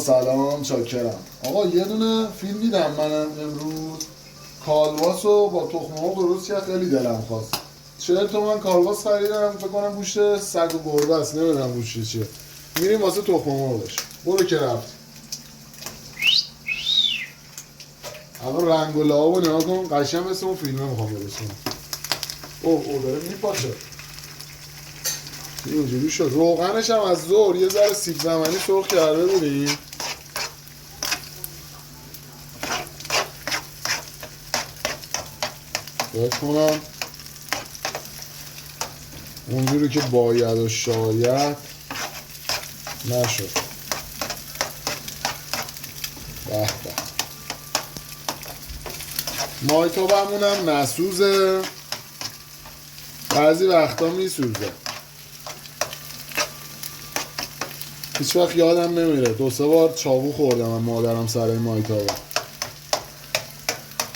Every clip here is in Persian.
سلام، چاکرم. آقا یه دونه فیلم دیدم منم امروز، کالباسو با تخم مرغ درست کرد، خیلی دلم خواست. 40 تومن کالباس خریدم، فکر کنم گوشت سگ و گربه است، نمیدونم گوشت چیه. میریم واسه تخم مرغش. برو که رفت. آقا رنگ و لعاب و نگاه کن، قشنگ مثل اون فیلمه میخوام برسونم. اوه داره میپاشه. اینجوری شد. روغنش هم از ظهر یه ذره سیب زمینی سرخ کرده بودیم. بکنم اونجوری که باید و شاید نشد. به به. مایتابمون هم نسوزه، بعضی وقتا میسوزه. هیچ وقت یادم نمیره 2-3 بار چاقو خوردم من مادرم سر مایتابه.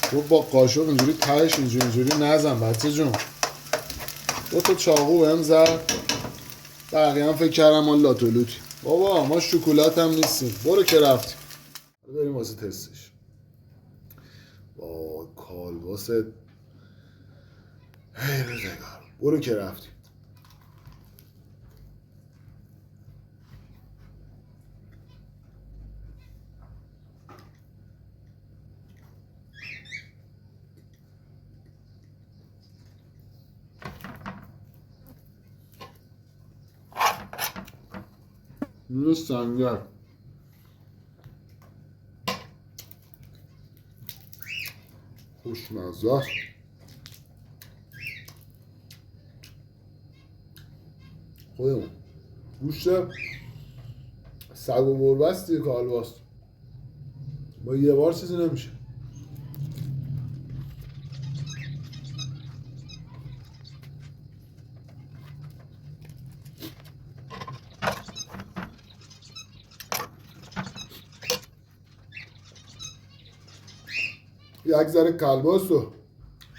تو با قاشق اینجوری تهش اینجوری نزن بچه جون. 2 تا چاقو بهم زد، بقیه هم فکر کردم ما لاتولوتی. بابا ما شکلات هم نیستیم. برو که رفتیم. بریم واسه تستش. با کالباس هی روزگار. برو که رفتیم. نور سنگر خوشمزه است. خودمون گوشت سگ و گربه است دیگه. کالباس با یه بار چیزی نمیشه. یک ذره کالباس و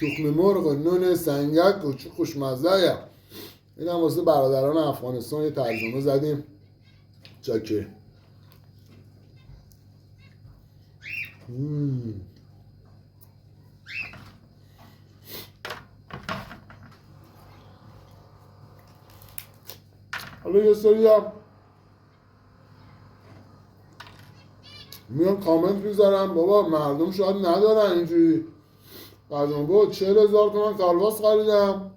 تخم مرغ و نون سنگک و چه خوشمزه. این هم واسه برادران افغانستان یه ترجمه زدیم. چاکر. حالا یه سری هم میان کامنت میذارن بابا مردم شاید ندارن اینجوری غذا. بابا 40,000 تومن کالباس خریدم،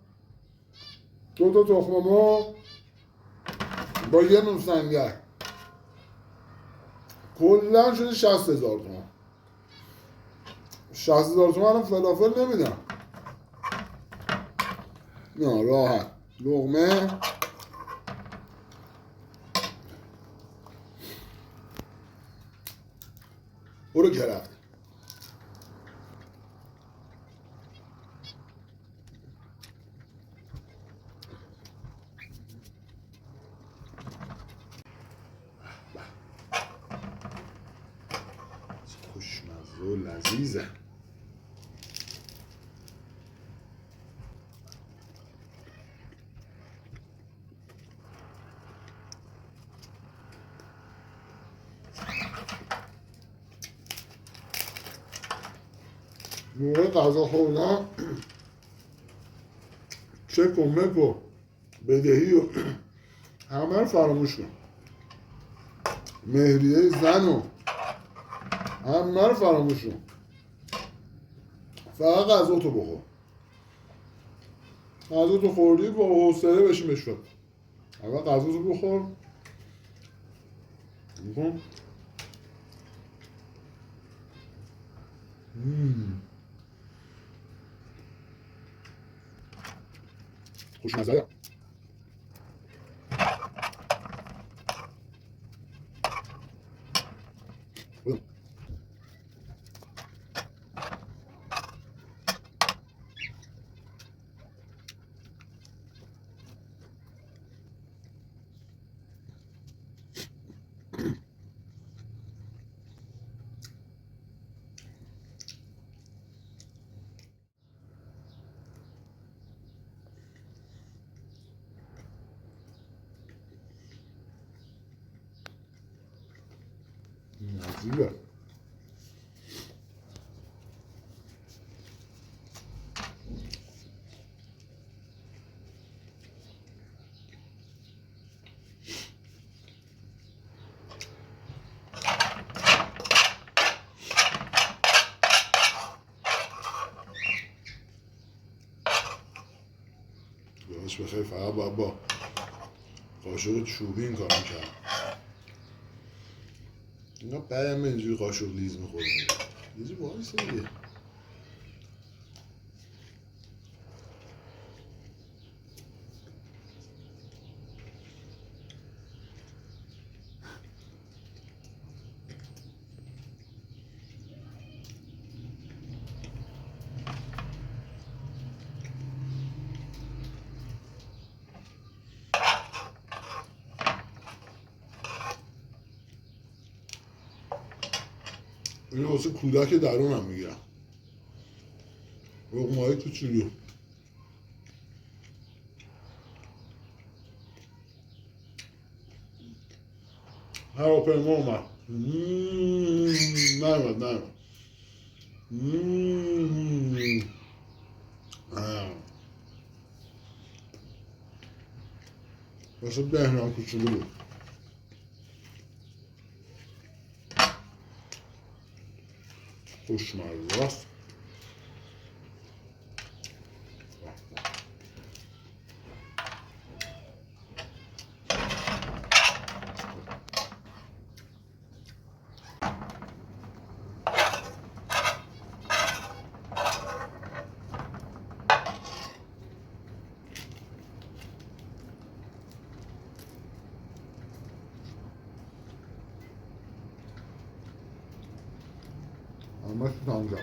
2 تا تخم مرغ با یه نون سنگر، کلا شده 60,000 تومن. 60,000 تومن هم فلافل نمیدم. نه راحت لقمه. برو که رفت. خوشمزه و لذیذه. موقع غذا خوردن چک و مک و بدهی و همه رو فراموش کن. مهریه زن و همه رو فراموش کن. فقط غذا تو بخور. غذا تو خوردی با حوصله بشین بشور. اول غذا تو بخور. بخور. خوشمزه. نزیله. یادش بخیر فقط باید با قاشق چوبی این کار میکرد. اینا بعدم اینجوری قاشق لیز میخوره یه باعث دیگه. اینو واسه کودک درون هم میگیرم. رقمای کوچولو. هواپیما اومد. نیومد. واسه بهنام کوچولو بود. خوشمزه است. همه تو تمام کرد.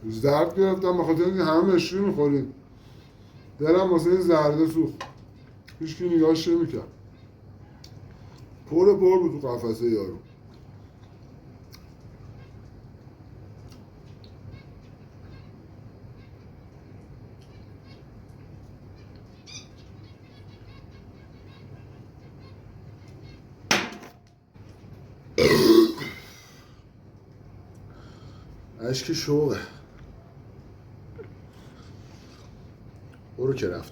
زرد گرفتم به خاطر اینکه همه مشروی میخورید. دلم واسه این زرده سوخت. هیچکی نگاهش نمیکرد. پر بود تو قفسه یارو. اشک شوقه. برو که رفت.